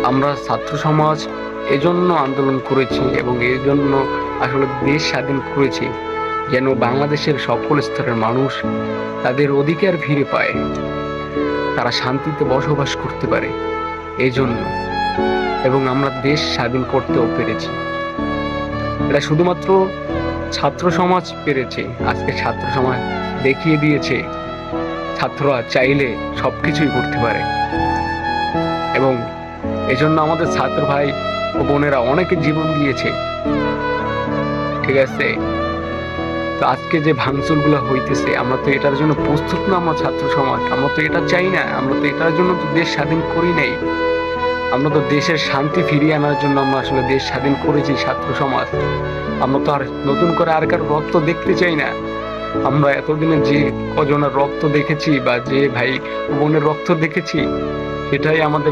আমরা ছাত্র সমাজ এজন্য আন্দোলন করেছি এবং এই জন্য আসলে দেশ স্বাধীন করেছি, যেন বাংলাদেশের সকল স্তরের মানুষ তাদের অধিকার ফিরে পায়, তারা শান্তিতে বসবাস করতে পারে এই জন্য। এবং আমরা দেশ স্বাধীন করতেও পেরেছি। এটা শুধুমাত্র ছাত্র সমাজ পেরেছে। আজকে ছাত্র সমাজ দেখিয়ে দিয়েছে ছাত্ররা চাইলে সবকিছুই করতে পারে। এবং এজন্য আমাদের ছাত্র ভাই ও বোনেরা অনেকে জীবন দিয়েছে, ঠিক আছে। তো আজকে যে ভাঙচুর গুলো হইতেছে, আমরা তো এটার জন্য প্রস্তুত না। আমরা ছাত্র সমাজ, আমরা তো এটা চাই না। আমরা তো এটার জন্য তো দেশ স্বাধীন করি নাই। আমরা তো দেশের শান্তি ফিরিয়ে আনার জন্য আমরা আসলে দেশ স্বাধীন করেছি ছাত্র সমাজ। আমরা তো আর নতুন করে আর কারো রক্ত দেখতে চাই না। আমরা এতদিনে যে কজনের রক্ত দেখেছি বা যে ভাই বোনের রক্ত দেখেছি, সেটাই আমাদের